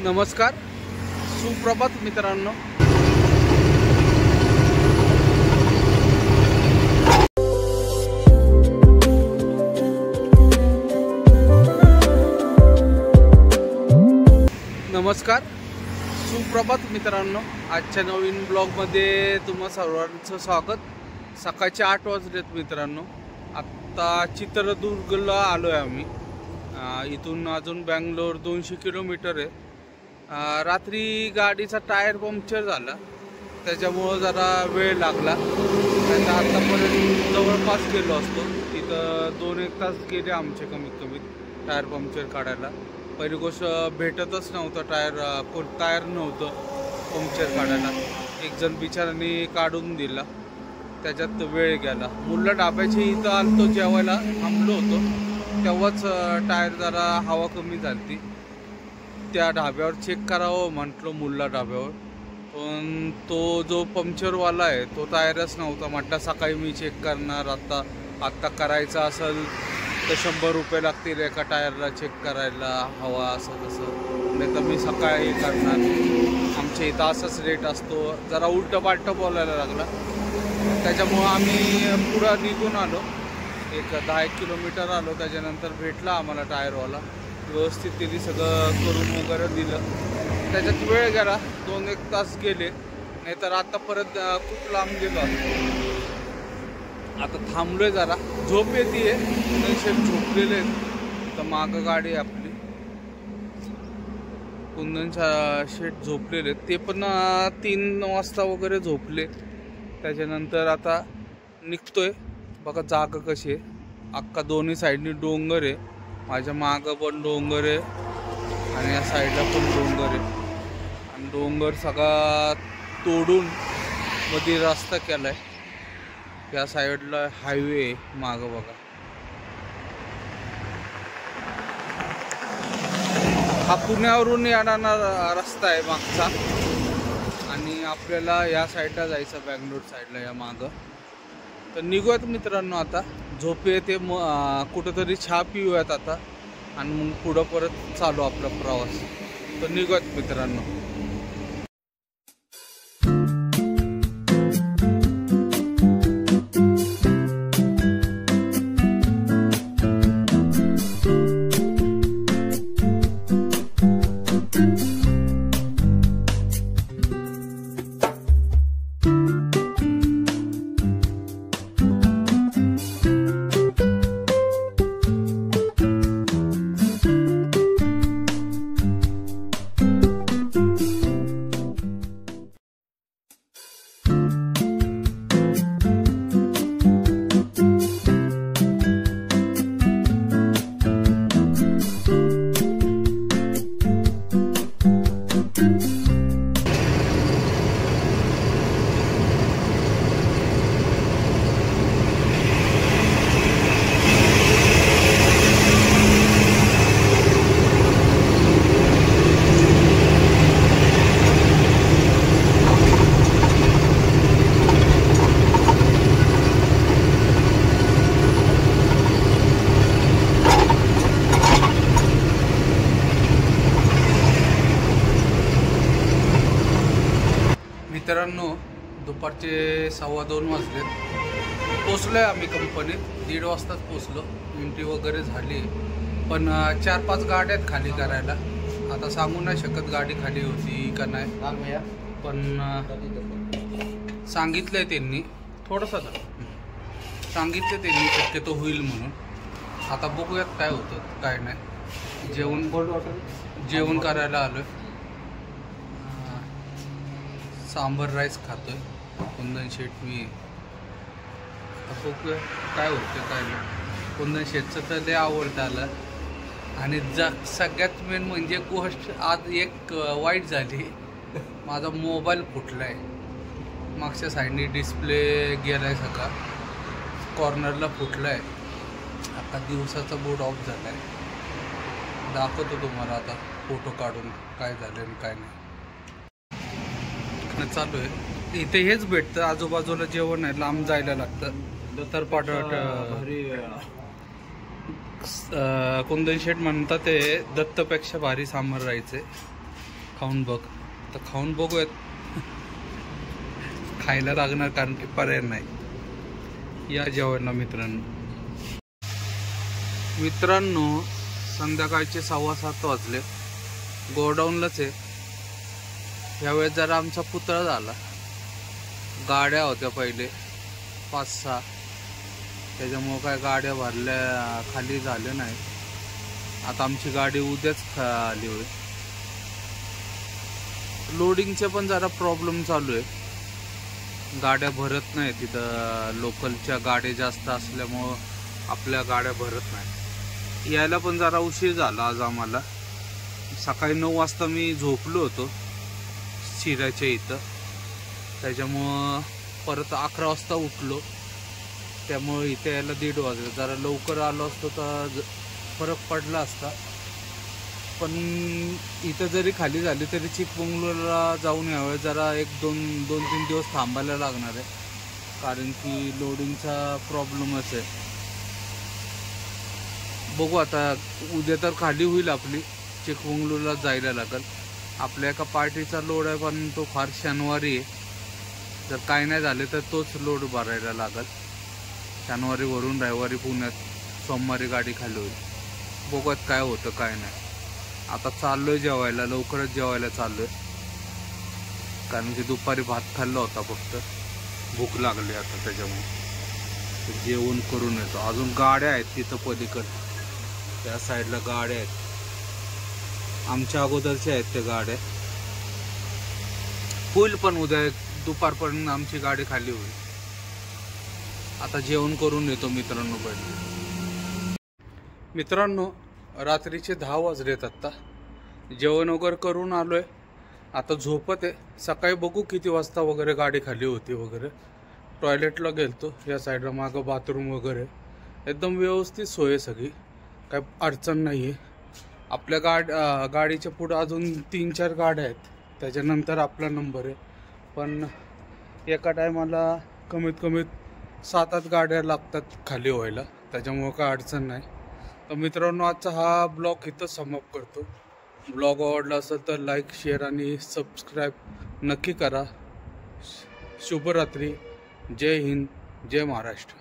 नमस्कार, सुप्रभात मित्रांनो। नमस्कार, सुप्रभात मित्रांनो। आजच्या नवीन ब्लॉगमध्ये तुम्हा सर्वांचं स्वागत। सकाळचे 8 वाजलेत मित्रांनो। आत्ता चित्रदुर्गला आलोय आम्ही। इथून अजून बँगलोर 200 किलोमीटर आहे। रात्री गाडीचा टायर पंक्चर झाला, त्याच्यामुळं जरा वेळ लागला। त्याच्या आतापर्यंत जवळपास गेलो असतो। तिथं 2-1 तास गेले आमचे कमीत कमी टायर पंक्चर काढायला। पहिली गोष्ट भेटतच नव्हतं टायर नव्हतं पंक्चर काढायला। एक जण बिचाराने काढून दिला, त्याच्यात वेळ गेला। मुल्ला ढाब्याची इथं आलतो जेवायला, थांबलो होतो तेव्हाच टायर जरा हवा कमी झाली। त्या ढाब्यावर चेक करावं म्हटलं, मुल्ला ढाब्यावर, पण तो जो पंक्चरवाला आहे तो टायरच नव्हता। म्हटलं सकाळी मी चेक करणार, आत्ता करायचं असेल तर 100 रुपये लागतील एका टायरला चेक करायला हवा असं तसं, नाही तर मी सकाळी करणार। आमच्या इथं असाच रेट असतो। जरा उलटं पालटं बोलायला लागला, त्याच्यामुळं आम्ही पुढं निघून आलो। एक 10-1 किलोमीटर आलो, त्याच्यानंतर भेटला आम्हाला टायरवाला। व्यवस्थित त्यांनी सगळं करून वगैरे दिलं। त्याच्यात वेळ गेला, 2-1 तास गेले, नाहीतर आता परत खूप लांब गेलो असतो। आता थांबलोय, जरा झोप येते, कुंदन झोपलेले आहेत। तर मागं गाडी आपली कुंदन शेठ झोपलेले, ते पण 3 वाजता वगैरे झोपले। त्याच्यानंतर आता निघतोय। बघा जागा कशी आहे, अख्खा दोन्ही साईडनी डोंगर आहे। माझ्या मागं पण डोंगर आहे आणि या साईडला पण डोंगर आहे। आणि डोंगर सगळा तोडून मध्ये रस्ता केलाय। या साईडला हायवे आहे मागं बघा। हा पुण्यावरून येणारा रस्ता आहे मागचा, आणि आपल्याला या साईडला जायचं बँगलोर साईडला या मागं। तर निघूयात मित्रांनो, आता झोप येते, कुठंतरी चहा पिऊयात आता, आणि मग पुढं परत चालू आपला प्रवास। तर निघूयात मित्रांनो। मित्रांनो, दुपारचे 2:15 वाजलेत। पोचलोय आम्ही कंपनीत, 1:30 वाजताच पोचलो। एंट्री वगैरे झाली, पण 4-5 गाड्या आहेत खाली करायला। आता सांगू नाही शकत गाडी खाली होती का नाही, पण सांगितलंय त्यांनी, थोडंसं सांगितलं त्यांनी शक्यतो होईल म्हणून। आता बघूयात काय होतं काय नाही। जेवण करायला आलोय, सांबर राईस खातोय कुंदन शेठ मी। बघूया काय होतं काय नाही। कुंदन शेठचं तर लय आवडतं आलं। आणि सगळ्यात मेन म्हणजे गोष्ट आज एक वाईट झाली, माझा मोबाईल फुटलाय। मागच्या साईडनी डिस्प्ले गेलाय, सगळा कॉर्नरला फुटलाय। आता दिवसाचा बोर्ड ऑफ झालाय। दाखवतो तुम्हाला आता फोटो काढून काय झालं आणि काय नाही। चालू आहे इथे, हेच भेटतं आजूबाजूला जेवण आहे, लांब जायला लागतं। तर कुंदन शेठ म्हणतात ते दत्तपेक्षा भारी सांबर राहायचे। खाऊन बघ. तर खाऊन बघूयात. खायला लागणार कारण की पर्याय नाही. या जेवायला मित्रांनो संध्याकाळचे 6:15 वाजले. गोडाऊनलाच आहे. यावेळेस जरा आमचा पुतळा झाला. गाड्या होत्या पहिले 5-6, त्याच्यामुळं काय गाड्या भरल्या खाली झाल्या नाही. आता आमची गाडी उद्याच खाली होईल. लोडिंगचे पण जरा प्रॉब्लेम चालू आहे. गाड्या भरत नाही तिथं. लोकलच्या गाड्या जास्त असल्यामुळं आपल्या गाड्या भरत नाही. यायला पण जरा उशीर झाला आज आम्हाला. सकाळी 9 वाजता मी झोपलो होतो शिराच्या इथं. त्याच्यामुळं परत 11 वाजता उठलो. त्यामुळे इथे यायला 1:30 वाजले. जरा लवकर आलो असतो तर फरक पडला असता. पण इथं जरी खाली झाली तरी चिकमंगळूरला जाऊन यावं. जरा 2-3 दिवस थांबायला लागणार आहे कारण की लोडिंगचा प्रॉब्लेमच आहे. बघू आता. उद्या तर खाली होईल आपली. चिकमंगळूरला जायला लागेल. आपल्या एका पार्टीचा लोड आहे पण तो फार शनिवारी आहे. जर काय नाही झाले तर तोच लोड भरायला लागेल. शनिवारी भरून रविवारी पुण्यात, सोमवारी गाडी खाली होईल. बघत काय होतं काय नाही. आता चाललोय जेवायला. लवकरच जेवायला चाललोय कारण की दुपारी भात खाल्ला होता फक्त. भूक लागली आता त्याच्यामुळे जेवण करून येतो. अजून गाड्या आहेत तिथं पलीकडे त्या साईडला. गाड्या आहेत आमच्या अगोदरच्या आहेत त्या गाड्या. होईल पण उद्या दुपारपर्यंत आमची गाडी खाली होईल. आता जेवण करून येतो मित्रांनो. मित्रांनो रात्रीचे 10 वाजलेत. आत्ता जेवण वगैरे करून आलोय. आता झोपत आहे. सकाळी बघू किती वाजता वगैरे गाडी खाली होती वगैरे. टॉयलेटला गेलतो. या साईडला मागं बाथरूम वगैरे एकदम व्यवस्थित सोय सगळी. काय अडचण नाही आहे. आपल्या गाडीच्या पुढं अजून 3-4 गाड्या आहेत. त्याच्यानंतर आपला नंबर आहे. पण एका टायमाला कमीत 7-8 गाड्या लागतात खाली व्हायला. त्याच्यामुळं काय अडचण नाही. तर मित्रांनो आजचा हा ब्लॉग इथं समाप्त करतो. ब्लॉग आवडला असेल तर लाईक, शेअर आणि सबस्क्राईब नक्की करा. शुभरात्री. जय हिंद, जय महाराष्ट्र.